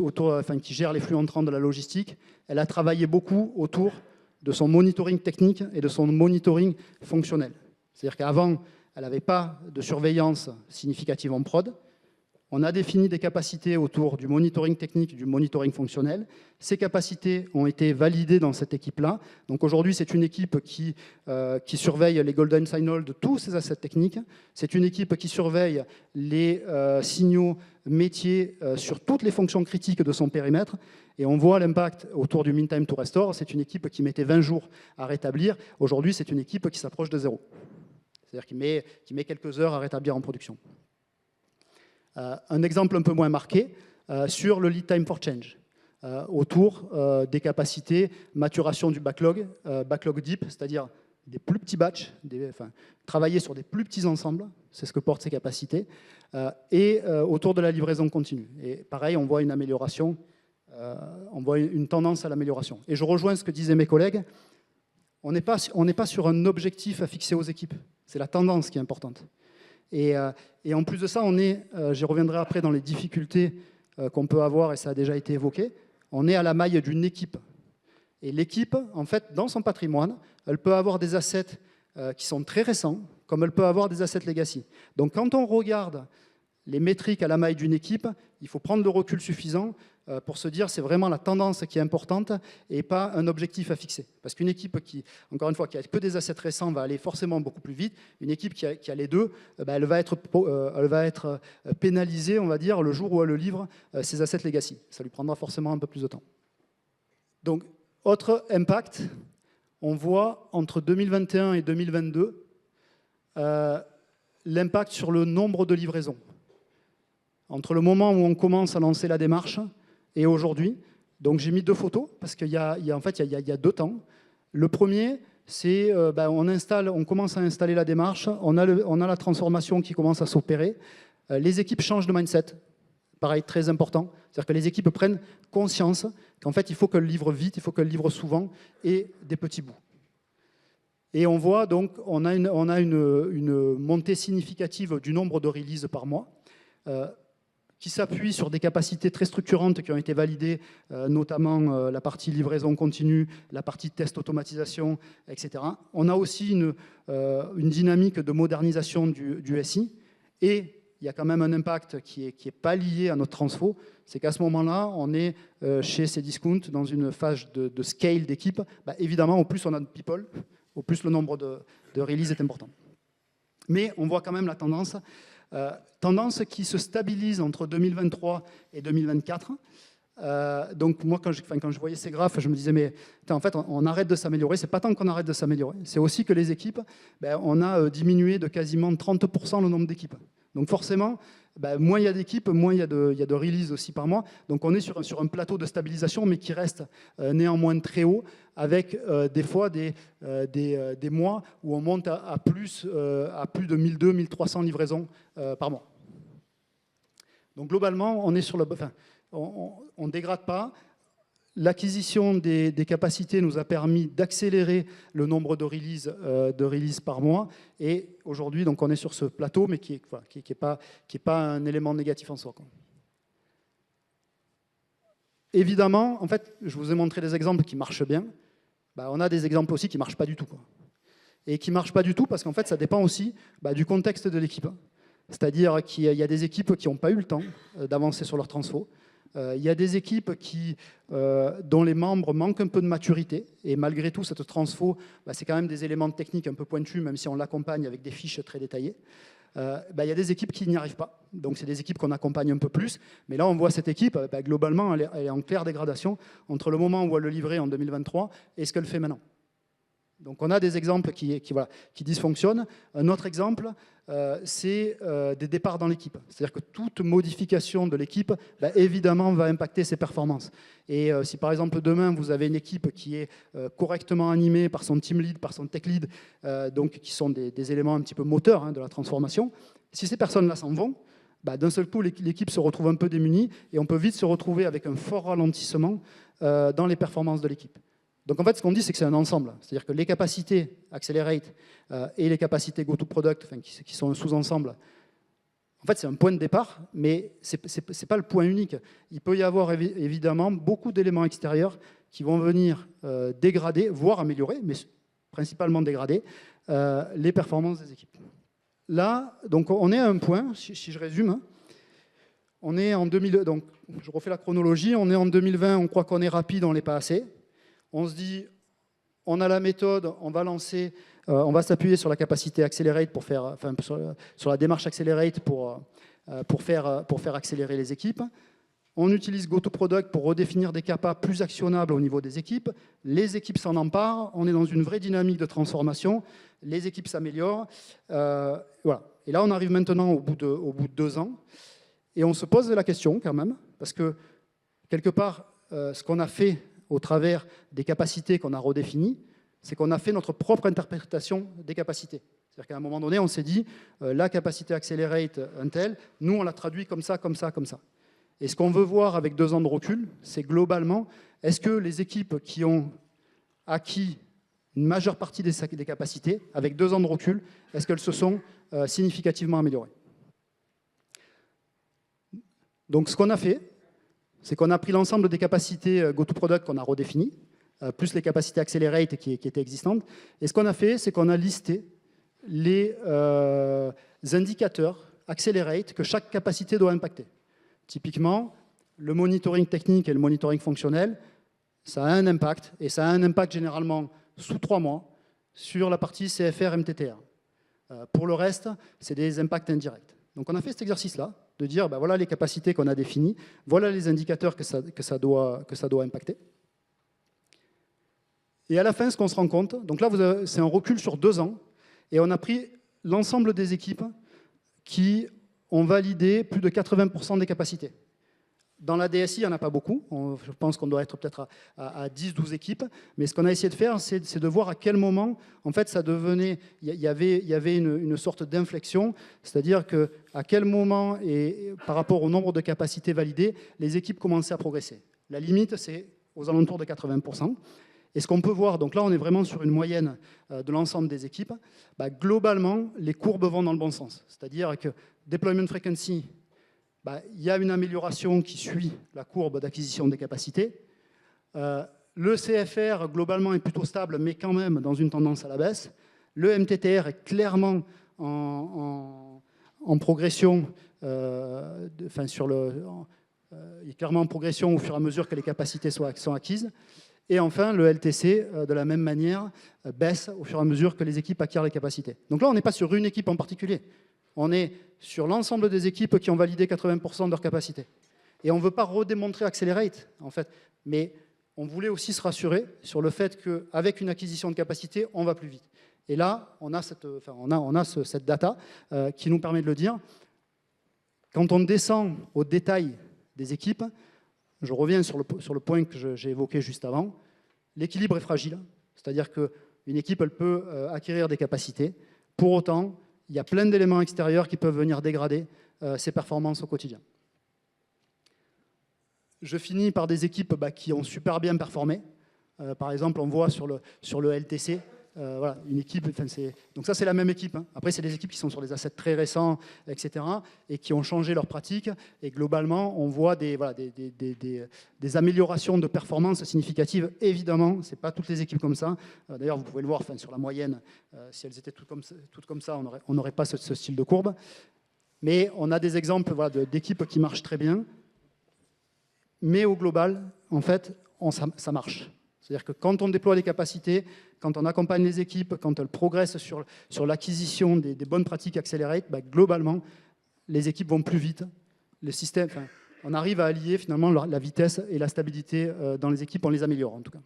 qui gère les flux entrants de la logistique, elle a travaillé beaucoup autour de son monitoring technique et de son monitoring fonctionnel. C'est-à-dire qu'avant, elle n'avait pas de surveillance significative en prod. On a défini des capacités autour du monitoring technique, du monitoring fonctionnel. Ces capacités ont été validées dans cette équipe-là. Donc aujourd'hui, c'est une équipe qui surveille les golden signals de tous ces assets techniques. C'est une équipe qui surveille les signaux métiers sur toutes les fonctions critiques de son périmètre. Et on voit l'impact autour du mean time to restore. C'est une équipe qui mettait 20 jours à rétablir. Aujourd'hui, c'est une équipe qui s'approche de zéro. C'est-à-dire qui met quelques heures à rétablir en production. Un exemple un peu moins marqué sur le lead time for change, autour des capacités, maturation du backlog, backlog deep, c'est-à-dire des plus petits batchs, travailler sur des plus petits ensembles, c'est ce que portent ces capacités, et autour de la livraison continue. Et pareil, on voit une amélioration, on voit une tendance à l'amélioration. Et je rejoins ce que disaient mes collègues, on n'est pas sur un objectif à fixer aux équipes, c'est la tendance qui est importante. Et en plus de ça, j'y reviendrai après dans les difficultés qu'on peut avoir, et ça a déjà été évoqué, on est à la maille d'une équipe. Et l'équipe, en fait, dans son patrimoine, elle peut avoir des assets qui sont très récents, comme elle peut avoir des assets legacy. Donc quand on regarde les métriques à la maille d'une équipe, il faut prendre le recul suffisant pour se dire c'est vraiment la tendance qui est importante et pas un objectif à fixer. Parce qu'une équipe qui, encore une fois, qui a que des assets récents va aller forcément beaucoup plus vite. Une équipe qui a les deux, elle va être pénalisée, on va dire, le jour où elle livre ses assets legacy. Ça lui prendra forcément un peu plus de temps. Donc, autre impact, on voit entre 2021 et 2022 l'impact sur le nombre de livraisons. Entre le moment où on commence à lancer la démarche et aujourd'hui. Donc j'ai mis deux photos parce qu'il y a 2 temps. Le premier, c'est on commence à installer la démarche, on a la transformation qui commence à s'opérer. Les équipes changent de mindset. Pareil, très important. C'est-à-dire que les équipes prennent conscience qu'en fait, il faut qu'elles livrent vite, il faut qu'elles livrent souvent et des petits bouts. Et on voit donc, on a une montée significative du nombre de releases par mois. Qui s'appuie sur des capacités très structurantes qui ont été validées, notamment la partie livraison continue, la partie test automatisation, etc. On a aussi une dynamique de modernisation du SI, et il y a quand même un impact qui est pas lié à notre transfo, c'est qu'à ce moment-là, on est chez Cdiscount dans une phase de scale d'équipe. Évidemment, au plus on a de people, au plus le nombre de releases est important. Mais on voit quand même la tendance. Tendance qui se stabilise entre 2023 et 2024. Donc moi, quand je voyais ces graphes, je me disais, mais en fait, on arrête de s'améliorer. C'est pas tant qu'on arrête de s'améliorer, c'est aussi que les équipes, on a diminué de quasiment 30% le nombre d'équipes. Donc forcément, moins il y a d'équipes, moins il y a de releases aussi par mois. Donc on est sur un plateau de stabilisation, mais qui reste néanmoins très haut, avec des fois des mois où on monte à plus de 1200-1300 livraisons par mois. Donc globalement, on est sur on ne dégrade pas. L'acquisition des capacités nous a permis d'accélérer le nombre de releases par mois. Et aujourd'hui, donc, on est sur ce plateau, mais qui n'est pas un élément négatif en soi, quoi. Évidemment, en fait, je vous ai montré des exemples qui marchent bien. On a des exemples aussi qui ne marchent pas du tout, quoi. Et qui ne marchent pas du tout parce qu'en fait, ça dépend aussi du contexte de l'équipe. C'est-à-dire qu'il y a des équipes qui n'ont pas eu le temps d'avancer sur leur transfo. Il y a des équipes dont les membres manquent un peu de maturité, et malgré tout, cette transfo, c'est quand même des éléments techniques un peu pointus, même si on l'accompagne avec des fiches très détaillées. Il y a des équipes qui n'y arrivent pas, donc c'est des équipes qu'on accompagne un peu plus, mais là on voit cette équipe, globalement, elle est en claire dégradation entre le moment où elle le livrait en 2023 et ce qu'elle fait maintenant. Donc on a des exemples qui dysfonctionnent. Un autre exemple, c'est des départs dans l'équipe. C'est-à-dire que toute modification de l'équipe, évidemment, va impacter ses performances. Et si par exemple demain, vous avez une équipe qui est correctement animée par son team lead, par son tech lead, donc qui sont des éléments un petit peu moteurs de la transformation, si ces personnes-là s'en vont, d'un seul coup, l'équipe se retrouve un peu démunie et on peut vite se retrouver avec un fort ralentissement dans les performances de l'équipe. Donc en fait, ce qu'on dit, c'est que c'est un ensemble. C'est-à-dire que les capacités Accelerate et les capacités GoToProduct, qui sont un sous-ensemble, en fait, c'est un point de départ, mais ce n'est pas le point unique. Il peut y avoir évidemment beaucoup d'éléments extérieurs qui vont venir dégrader, voire améliorer, mais principalement dégrader, les performances des équipes. Là, donc on est à un point, si je résume, on est en 2000, donc je refais la chronologie, on est en 2020, on croit qu'on est rapide, on n'est pas assez. On se dit, on a la méthode, on va lancer, on va s'appuyer sur la capacité Accelerate pour faire, enfin, sur la démarche Accelerate pour faire accélérer les équipes. On utilise GoToProduct pour redéfinir des capas plus actionnables au niveau des équipes. Les équipes s'en emparent, on est dans une vraie dynamique de transformation, les équipes s'améliorent. Voilà. Et là, on arrive maintenant au bout de 2 ans, et on se pose la question quand même, parce que quelque part, ce qu'on a fait au travers des capacités qu'on a redéfinies, c'est qu'on a fait notre propre interprétation des capacités. C'est-à-dire qu'à un moment donné, on s'est dit, la capacité Accelerate Intel, nous, on l'a traduit comme ça, comme ça, comme ça. Et ce qu'on veut voir avec 2 ans de recul, c'est globalement, est-ce que les équipes qui ont acquis une majeure partie des capacités, avec 2 ans de recul, est-ce qu'elles se sont significativement améliorées? Donc ce qu'on a fait, c'est qu'on a pris l'ensemble des capacités GoToProduct qu'on a redéfinies, plus les capacités Accelerate qui étaient existantes. Et ce qu'on a fait, c'est qu'on a listé les indicateurs Accelerate que chaque capacité doit impacter. Typiquement, le monitoring technique et le monitoring fonctionnel, ça a un impact, et ça a un impact généralement sous 3 mois sur la partie CFR MTTR. Pour le reste, c'est des impacts indirects. Donc on a fait cet exercice-là, de dire, voilà les capacités qu'on a définies, voilà les indicateurs que ça doit impacter. Et à la fin, ce qu'on se rend compte, donc là, c'est un recul sur 2 ans, et on a pris l'ensemble des équipes qui ont validé plus de 80% des capacités. Dans la DSI, il n'y en a pas beaucoup. Je pense qu'on doit être peut-être à 10-12 équipes. Mais ce qu'on a essayé de faire, c'est de voir à quel moment, en fait, ça devenait... Il y avait une sorte d'inflexion, c'est-à-dire qu'à quel moment, et par rapport au nombre de capacités validées, les équipes commençaient à progresser. La limite, c'est aux alentours de 80%. Et ce qu'on peut voir, donc là, on est vraiment sur une moyenne de l'ensemble des équipes. Globalement, les courbes vont dans le bon sens. C'est-à-dire que deployment frequency, il y a une amélioration qui suit la courbe d'acquisition des capacités. Le CFR, globalement, est plutôt stable, mais quand même dans une tendance à la baisse. Le MTTR est clairement en progression, il est clairement en progression au fur et à mesure que les capacités sont acquises. Et enfin, le LTC, de la même manière, baisse au fur et à mesure que les équipes acquièrent les capacités. Donc là, on n'est pas sur une équipe en particulier. On est sur l'ensemble des équipes qui ont validé 80% de leurs capacités. Et on ne veut pas redémontrer Accelerate, en fait. Mais on voulait aussi se rassurer sur le fait qu'avec une acquisition de capacité, on va plus vite. Et là, on a cette data qui nous permet de le dire. Quand on descend au détail des équipes, je reviens sur le point que j'ai évoqué juste avant, l'équilibre est fragile. C'est-à-dire qu'une équipe, elle peut acquérir des capacités. Pour autant, il y a plein d'éléments extérieurs qui peuvent venir dégrader ses performances au quotidien. Je finis par des équipes qui ont super bien performé. Par exemple, on voit sur le LTC, voilà, une équipe, donc ça c'est la même équipe. Après, c'est des équipes qui sont sur des assets très récents, etc., et qui ont changé leurs pratiques. Et globalement, on voit des améliorations de performance significatives. Évidemment, ce n'est pas toutes les équipes comme ça. D'ailleurs, vous pouvez le voir sur la moyenne. Si elles étaient toutes comme ça, on n'aurait pas ce style de courbe. Mais on a des exemples d'équipes qui marchent très bien. Mais au global, en fait, ça marche. C'est-à-dire que quand on déploie les capacités, quand on accompagne les équipes, quand elles progressent sur l'acquisition des bonnes pratiques Accelerate, globalement, les équipes vont plus vite. Le système, on arrive à allier finalement la vitesse et la stabilité dans les équipes, on les améliore en tout cas.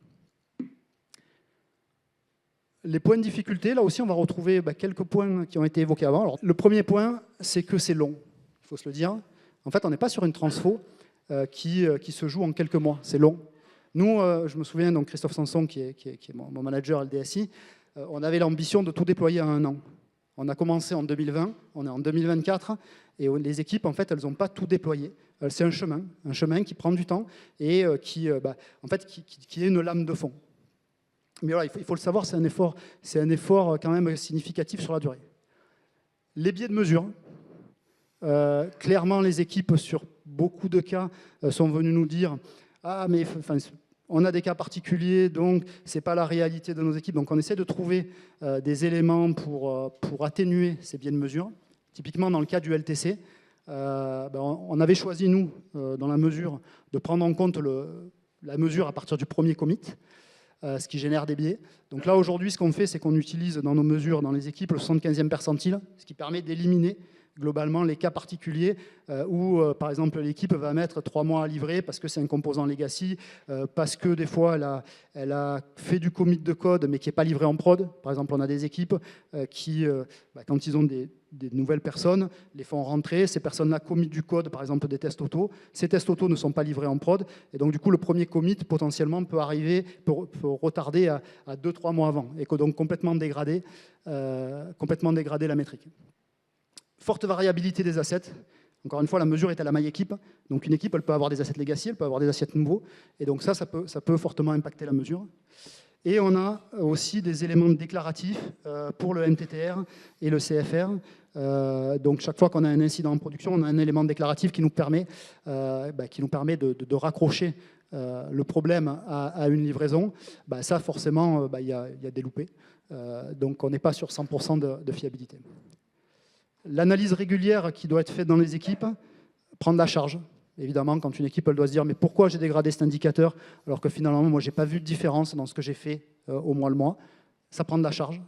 Les points de difficulté, là aussi, on va retrouver quelques points qui ont été évoqués avant. Alors, le premier point, c'est que c'est long, il faut se le dire. En fait, on n'est pas sur une transfo qui se joue en quelques mois, c'est long. Nous, je me souviens, donc Christophe Sanson, qui est mon manager LDSI, on avait l'ambition de tout déployer en 1 an. On a commencé en 2020, on est en 2024, et les équipes, en fait, elles n'ont pas tout déployé. C'est un chemin qui prend du temps et qui est une lame de fond. Mais voilà, il faut le savoir, c'est un effort quand même significatif sur la durée. Les biais de mesure. Clairement, les équipes, sur beaucoup de cas, sont venues nous dire « Ah, mais on a des cas particuliers, donc ce n'est pas la réalité de nos équipes. » Donc on essaie de trouver des éléments pour atténuer ces biais de mesure. Typiquement, dans le cas du LTC, on avait choisi, nous, dans la mesure, de prendre en compte la mesure à partir du premier commit, ce qui génère des biais. Donc là, aujourd'hui, ce qu'on fait, c'est qu'on utilise dans nos mesures, dans les équipes, le 75e percentile, ce qui permet d'éliminer globalement les cas particuliers où, par exemple, l'équipe va mettre 3 mois à livrer parce que c'est un composant legacy, parce que des fois, elle a fait du commit de code mais qui n'est pas livré en prod. Par exemple, on a des équipes qui, quand ils ont des nouvelles personnes, les font rentrer. Ces personnes-là committent du code, par exemple des tests auto. Ces tests auto ne sont pas livrés en prod. Et donc, du coup, le premier commit, potentiellement, peut retarder à 2-3 mois avant. Et donc, complètement dégrader la métrique. Forte variabilité des assets. Encore une fois, la mesure est à la maille équipe. Donc, une équipe, elle peut avoir des assets legacy, elle peut avoir des assets nouveaux. Et donc, ça peut fortement impacter la mesure. Et on a aussi des éléments déclaratifs pour le MTTR et le CFR. Donc, chaque fois qu'on a un incident en production, on a un élément déclaratif qui nous permet de raccrocher le problème à une livraison. Ça, forcément, il y a des loupés. Donc, on n'est pas sur 100% de fiabilité. L'analyse régulière qui doit être faite dans les équipes prend de la charge. Évidemment, quand une équipe elle doit se dire « mais pourquoi j'ai dégradé cet indicateur alors que finalement, moi, je n'ai pas vu de différence dans ce que j'ai fait au mois le mois ?» Ça prend de la charge.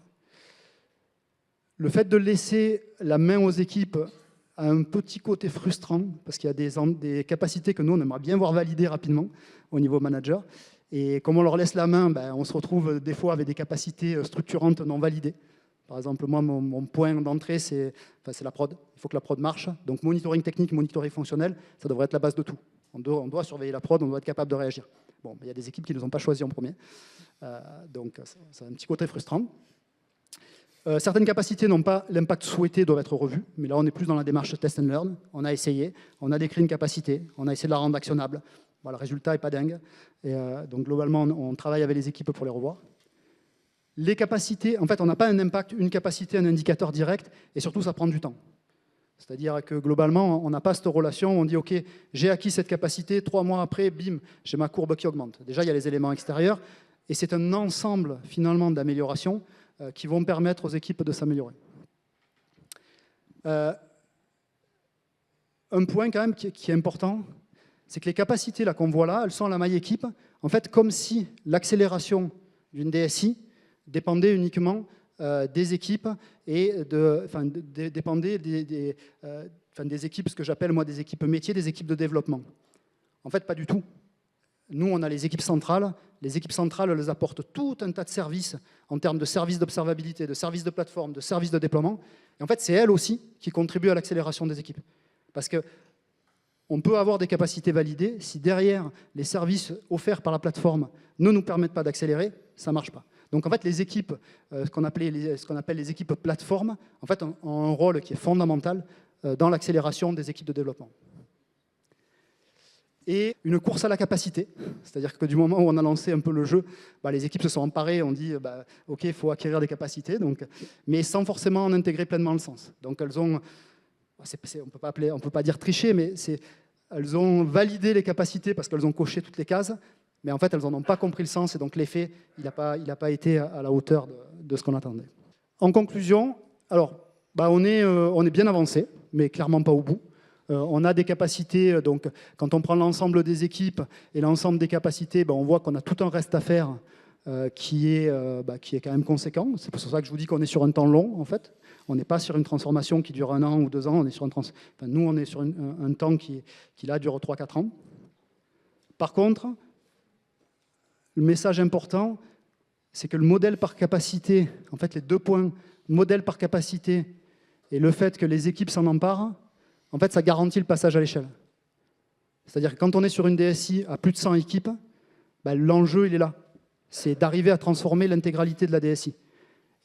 Le fait de laisser la main aux équipes a un petit côté frustrant parce qu'il y a des capacités que nous, on aimerait bien voir validées rapidement au niveau manager. Et comme on leur laisse la main, on se retrouve des fois avec des capacités structurantes non validées. Par exemple, moi, mon point d'entrée, c'est la prod. Il faut que la prod marche. Donc, monitoring technique, monitoring fonctionnel, ça devrait être la base de tout. On doit surveiller la prod, on doit être capable de réagir. Bon, il y a des équipes qui ne nous ont pas choisis en premier. Donc, c'est un petit côté frustrant. Certaines capacités n'ont pas l'impact souhaité, doivent être revues. Mais là, on est plus dans la démarche test and learn. On a essayé, on a décrit une capacité, on a essayé de la rendre actionnable. Bon, le résultat n'est pas dingue. Et, donc, globalement, on travaille avec les équipes pour les revoir. Les capacités, en fait, on n'a pas un impact, une capacité, un indicateur direct, et surtout, ça prend du temps. C'est-à-dire que globalement, on n'a pas cette relation, on dit « ok, j'ai acquis cette capacité, 3 mois après, bim, j'ai ma courbe qui augmente ». Déjà, il y a les éléments extérieurs, et c'est un ensemble, finalement, d'améliorations qui vont permettre aux équipes de s'améliorer. Un point, quand même, qui est important, c'est que les capacités qu'on voit là, elles sont à la maille équipe, en fait, comme si l'accélération d'une DSI dépendait uniquement des équipes et dépendait des équipes, ce que j'appelle moi des équipes métiers, des équipes de développement. En fait, pas du tout. Nous, on a les équipes centrales. Les équipes centrales, elles apportent tout un tas de services en termes de services d'observabilité, de services de plateforme, de services de déploiement. Et en fait, c'est elles aussi qui contribuent à l'accélération des équipes. Parce qu'on peut avoir des capacités validées, si derrière, les services offerts par la plateforme ne nous permettent pas d'accélérer, ça ne marche pas. Donc en fait, les équipes, ce qu'on appelle les équipes plateformes, en fait, ont un rôle qui est fondamental dans l'accélération des équipes de développement. Et une course à la capacité, c'est-à-dire que du moment où on a lancé un peu le jeu, les équipes se sont emparées, on dit ok, il faut acquérir des capacités, mais sans forcément en intégrer pleinement le sens. Donc elles ont, on peut pas dire tricher, mais elles ont validé les capacités parce qu'elles ont coché toutes les cases, mais en fait, elles n'en ont pas compris le sens, et donc l'effet, il n'a pas été à la hauteur de ce qu'on attendait. En conclusion, alors, on est bien avancé, mais clairement pas au bout. On a des capacités, donc quand on prend l'ensemble des équipes et l'ensemble des capacités, on voit qu'on a tout un reste à faire qui est quand même conséquent. C'est pour ça que je vous dis qu'on est sur un temps long, en fait. On n'est pas sur une transformation qui dure 1 an ou 2 ans, nous, on est sur un temps qui là, dure 3-4 ans. Par contre, le message important, c'est que le modèle par capacité, en fait les 2 points, modèle par capacité et le fait que les équipes s'en emparent, en fait ça garantit le passage à l'échelle. C'est-à-dire que quand on est sur une DSI à plus de 100 équipes, l'enjeu il est là. C'est d'arriver à transformer l'intégralité de la DSI.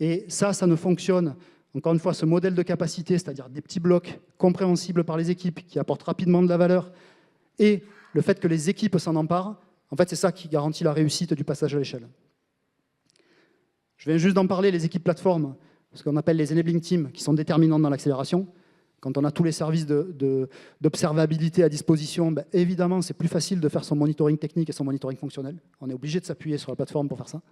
Et ça ne fonctionne, encore une fois, ce modèle de capacité, c'est-à-dire des petits blocs compréhensibles par les équipes qui apportent rapidement de la valeur, et le fait que les équipes s'en emparent, en fait, c'est ça qui garantit la réussite du passage à l'échelle. Je viens juste d'en parler, les équipes plateformes, ce qu'on appelle les enabling teams, qui sont déterminantes dans l'accélération. Quand on a tous les services d'observabilité à disposition, évidemment, c'est plus facile de faire son monitoring technique et son monitoring fonctionnel. On est obligé de s'appuyer sur la plateforme pour faire ça.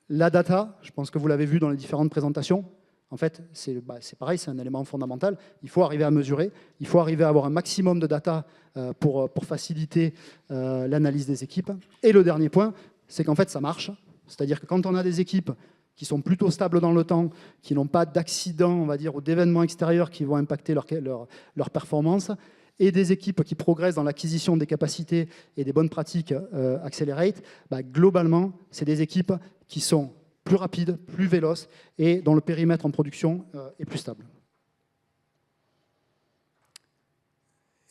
La data, je pense que vous l'avez vu dans les différentes présentations, en fait, c'est pareil, c'est un élément fondamental. Il faut arriver à mesurer, il faut arriver à avoir un maximum de data pour faciliter l'analyse des équipes. Et le dernier point, c'est qu'en fait, ça marche. C'est-à-dire que quand on a des équipes qui sont plutôt stables dans le temps, qui n'ont pas d'accidents, on va dire, ou d'événements extérieurs qui vont impacter leur performance, et des équipes qui progressent dans l'acquisition des capacités et des bonnes pratiques Accelerate, globalement, c'est des équipes qui sont plus rapides, plus véloces, et dont le périmètre en production est plus stable.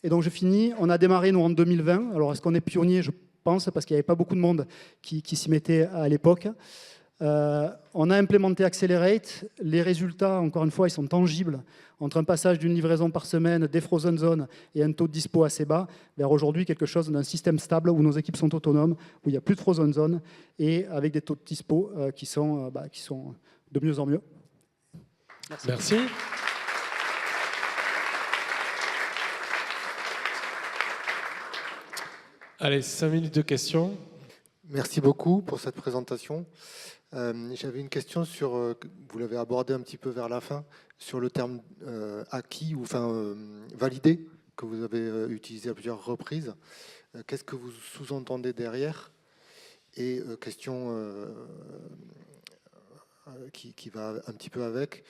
Et donc je finis, on a démarré nous en 2020, alors est-ce qu'on est pionnier? Je pense, parce qu'il n'y avait pas beaucoup de monde qui s'y mettait à l'époque. On a implémenté Accelerate, les résultats, encore une fois, ils sont tangibles. Entre un passage d'une livraison par semaine, des frozen zones et un taux de dispo assez bas, vers aujourd'hui quelque chose d'un système stable où nos équipes sont autonomes, où il n'y a plus de frozen zones et avec des taux de dispo qui sont de mieux en mieux. Merci. Allez, 5 minutes de questions. Merci beaucoup pour cette présentation. J'avais une question sur, vous l'avez abordé un petit peu vers la fin, sur le terme acquis ou validé, que vous avez utilisé à plusieurs reprises. Qu'est-ce que vous sous-entendez derrière? Et question qui va un petit peu avec,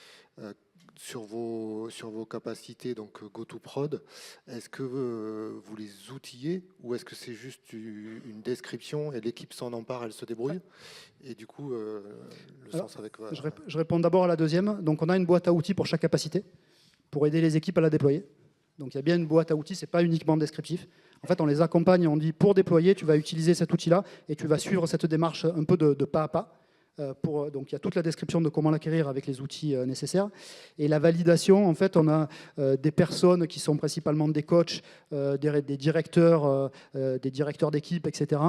sur vos capacités, donc go-to-prod, est-ce que vous les outillez ou est-ce que c'est juste une description et l'équipe s'en empare, elle se débrouille? Et du coup, sens avec... Je réponds d'abord à la deuxième. Donc on a une boîte à outils pour chaque capacité, pour aider les équipes à la déployer. Donc il y a bien une boîte à outils, ce n'est pas uniquement descriptif. En fait, on les accompagne et on dit, pour déployer, tu vas utiliser cet outil-là et tu vas suivre cette démarche un peu de pas à pas. Donc il y a toute la description de comment l'acquérir avec les outils nécessaires. Et la validation, en fait, on a des personnes qui sont principalement des coachs, des directeurs d'équipe, etc.,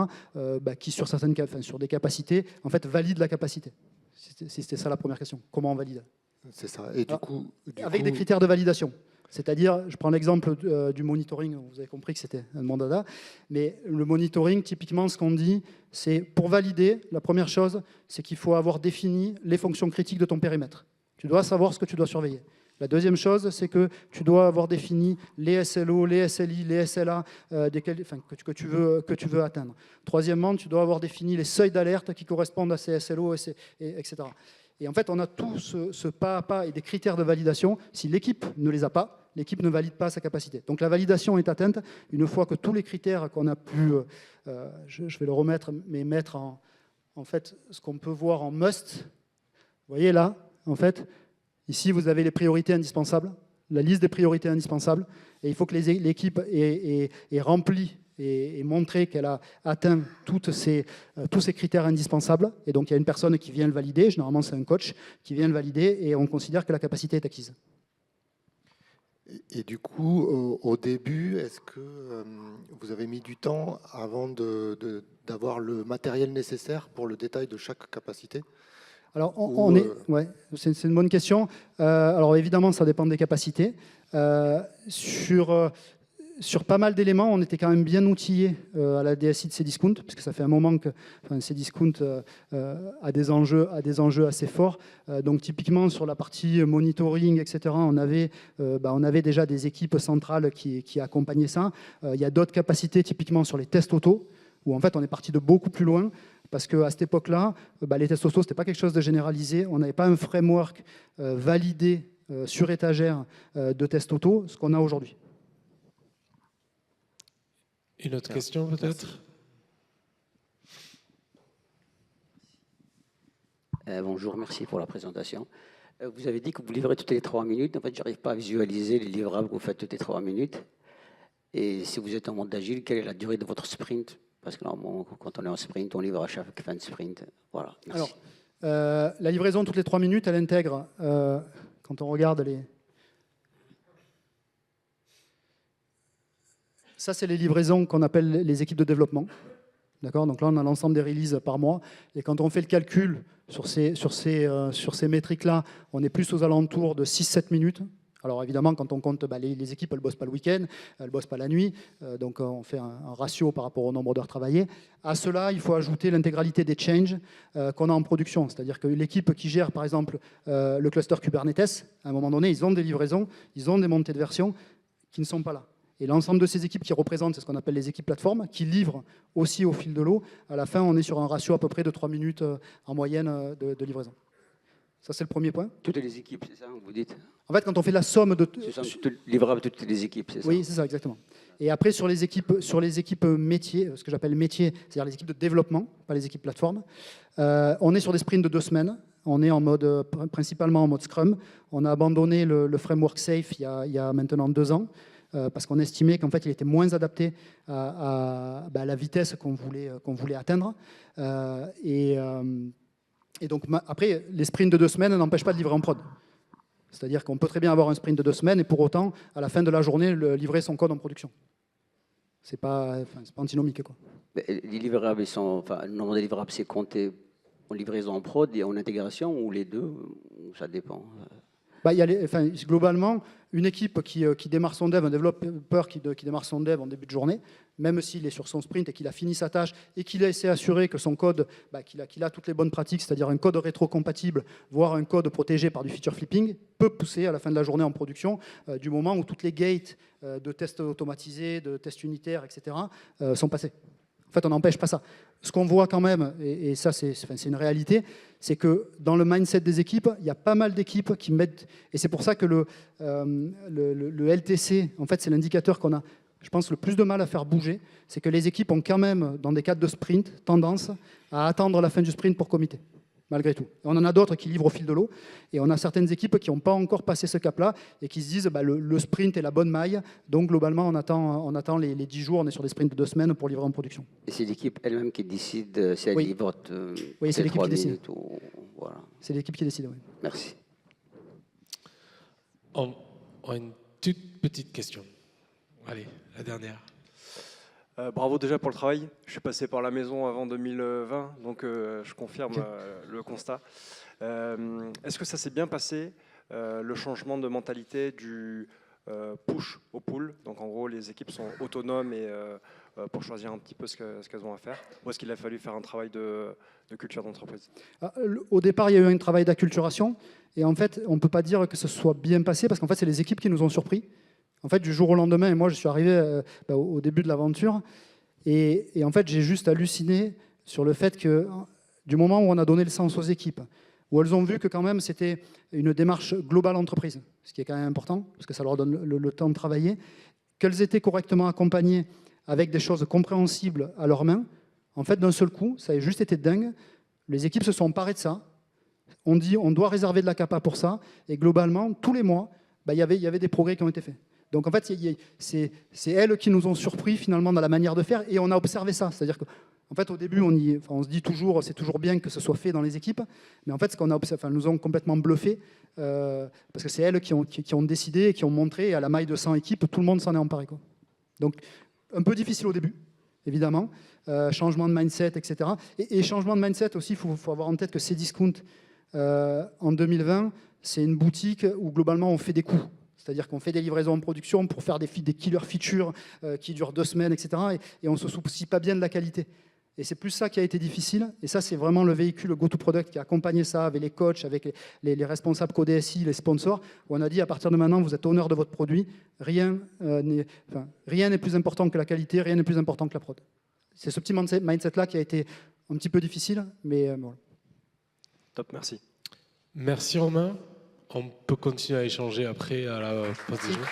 qui sur des capacités, en fait, valident la capacité. C'était ça la première question. Comment on valide? C'est ça. Et du coup, des critères de validation. C'est-à-dire, je prends l'exemple du monitoring, vous avez compris que c'était un demande data, mais le monitoring, typiquement, ce qu'on dit, c'est pour valider, la première chose, c'est qu'il faut avoir défini les fonctions critiques de ton périmètre. Tu dois savoir ce que tu dois surveiller. La deuxième chose, c'est que tu dois avoir défini les SLO, les SLI, les SLA que tu veux atteindre. Troisièmement, tu dois avoir défini les seuils d'alerte qui correspondent à ces SLO, etc. Et en fait, on a tout ce pas à pas et des critères de validation. Si l'équipe ne les a pas, l'équipe ne valide pas sa capacité. Donc la validation est atteinte une fois que tous les critères qu'on a pu, je vais le remettre, mais mettre en fait ce qu'on peut voir en must. Vous voyez là, en fait, ici vous avez les priorités indispensables, la liste des priorités indispensables, et il faut que l'équipe ait rempli et montrer qu'elle a atteint tous ces critères indispensables. Et donc il y a une personne qui vient le valider, généralement c'est un coach, qui vient le valider et on considère que la capacité est acquise. Et du coup, au début, est-ce que vous avez mis du temps avant d'avoir le matériel nécessaire pour le détail de chaque capacité? Alors, c'est une bonne question. Alors évidemment, ça dépend des capacités. Sur pas mal d'éléments, on était quand même bien outillés à la DSI de Cdiscount, parce que ça fait un moment que Cdiscount a des enjeux assez forts. Donc typiquement sur la partie monitoring, etc., on avait déjà des équipes centrales qui accompagnaient ça. Il y a d'autres capacités, typiquement sur les tests auto, où en fait on est parti de beaucoup plus loin, parce qu'à cette époque-là, les tests auto, ce n'était pas quelque chose de généralisé. On n'avait pas un framework validé sur étagère de tests auto, ce qu'on a aujourd'hui. Une autre question peut-être? Bonjour, merci pour la présentation. Vous avez dit que vous livrez toutes les 3 minutes. En fait, je n'arrive pas à visualiser les livrables que vous faites toutes les 3 minutes. Et si vous êtes en mode agile, quelle est la durée de votre sprint? Parce que normalement, quand on est en sprint, on livre à chaque fin de sprint. Voilà, merci. Alors, la livraison toutes les 3 minutes, elle intègre, quand on regarde les... Ça, c'est les livraisons qu'on appelle les équipes de développement. D'accord? Donc là, on a l'ensemble des releases par mois. Et quand on fait le calcul sur ces métriques-là, on est plus aux alentours de 6-7 minutes. Alors évidemment, quand on compte, les équipes, elles ne bossent pas le week-end, elles ne bossent pas la nuit. Donc on fait un ratio par rapport au nombre d'heures travaillées. À cela, il faut ajouter l'intégralité des changes qu'on a en production. C'est-à-dire que l'équipe qui gère, par exemple, le cluster Kubernetes, à un moment donné, ils ont des livraisons, ils ont des montées de version qui ne sont pas là. Et l'ensemble de ces équipes qui représentent, c'est ce qu'on appelle les équipes plateformes, qui livrent aussi au fil de l'eau. À la fin, on est sur un ratio à peu près de 3 minutes en moyenne de livraison. Ça, c'est le premier point. Toutes les équipes, c'est ça, vous dites? En fait, quand on fait la somme de... Livrable toutes les équipes, c'est ça? Oui, c'est ça, exactement. Et après, sur les équipes métiers, ce que j'appelle métiers, c'est-à-dire les équipes de développement, pas les équipes plateformes, on est sur des sprints de 2 semaines. On est principalement en mode Scrum. On a abandonné le framework Safe il y a maintenant 2 ans. Parce qu'on estimait qu'en fait, il était moins adapté à la vitesse qu'on voulait atteindre. Et donc, après, les sprints de 2 semaines n'empêchent pas de livrer en prod. C'est-à-dire qu'on peut très bien avoir un sprint de 2 semaines et pour autant, à la fin de la journée, livrer son code en production. C'est pas antinomique, quoi. Les livrables, le nombre de livrables, c'est compté en livraison en prod et en intégration ou les deux? Ça dépend. Globalement, une équipe qui démarre son dev, un développeur qui démarre son dev en début de journée, même s'il est sur son sprint et qu'il a fini sa tâche et qu'il a essayé d'assurer que son code, qu'il a toutes les bonnes pratiques, c'est-à-dire un code rétro-compatible, voire un code protégé par du feature flipping, peut pousser à la fin de la journée en production, du moment où toutes les gates de tests automatisés, de tests unitaires, etc., sont passées. En fait, on n'empêche pas ça. Ce qu'on voit quand même, et ça c'est une réalité, c'est que dans le mindset des équipes, il y a pas mal d'équipes qui mettent... Et c'est pour ça que le LTC, en fait, c'est l'indicateur qu'on a, je pense, le plus de mal à faire bouger. C'est que les équipes ont quand même, dans des cadres de sprint, tendance à attendre la fin du sprint pour committer, malgré tout. Et on en a d'autres qui livrent au fil de l'eau. Et on a certaines équipes qui n'ont pas encore passé ce cap-là et qui se disent le sprint est la bonne maille. Donc, globalement, on attend les 10 jours. On est sur des sprints de 2 semaines pour livrer en production. Et c'est l'équipe elle-même qui décide si elle livre oui, c'est l'équipe qui décide. Voilà. C'est l'équipe qui décide, oui. Merci. On a une toute petite question. Allez, la dernière. Bravo déjà pour le travail. Je suis passé par la maison avant 2020, donc je confirme le constat. Est-ce que ça s'est bien passé, le changement de mentalité du push au pull? Donc en gros, les équipes sont autonomes et, pour choisir un petit peu ce qu'elles ont à faire. Ou est-ce qu'il a fallu faire un travail de culture d'entreprise? Au départ, il y a eu un travail d'acculturation. Et en fait, on ne peut pas dire que ce soit bien passé parce qu'en fait, c'est les équipes qui nous ont surpris. En fait, du jour au lendemain, et moi, je suis arrivé au début de l'aventure, et en fait, j'ai juste halluciné sur le fait que du moment où on a donné le sens aux équipes, où elles ont vu que quand même c'était une démarche globale entreprise, ce qui est quand même important, parce que ça leur donne le temps de travailler, qu'elles étaient correctement accompagnées avec des choses compréhensibles à leurs mains, en fait, d'un seul coup, ça a juste été dingue. Les équipes se sont emparées de ça. On dit on doit réserver de la capa pour ça, et globalement, tous les mois, il y avait des progrès qui ont été faits. Donc en fait, c'est elles qui nous ont surpris finalement dans la manière de faire et on a observé ça. C'est-à-dire qu'en fait, au début, on se dit toujours, c'est toujours bien que ce soit fait dans les équipes, mais en fait, ce qu'on a observé, nous ont complètement bluffé parce que c'est elles qui ont décidé et qui ont montré, et à la maille de 100 équipes, tout le monde s'en est emparé, quoi. Donc un peu difficile au début, évidemment, changement de mindset, etc. Et changement de mindset aussi, il faut avoir en tête que Cdiscount, en 2020, c'est une boutique où globalement on fait des coûts. C'est-à-dire qu'on fait des livraisons en production pour faire des killer features qui durent 2 semaines, etc. Et on ne se soucie pas bien de la qualité. Et c'est plus ça qui a été difficile. Et ça, c'est vraiment le véhicule GoToProduct qui a accompagné ça avec les coachs, avec les responsables CodeSI, les sponsors, où on a dit à partir de maintenant, vous êtes honneur de votre produit. Rien n'est plus important que la qualité, rien n'est plus important que la prod. C'est ce petit mindset-là qui a été un petit peu difficile, mais bon. Top, merci. Merci Romain. On peut continuer à échanger après à la pause déjeuner.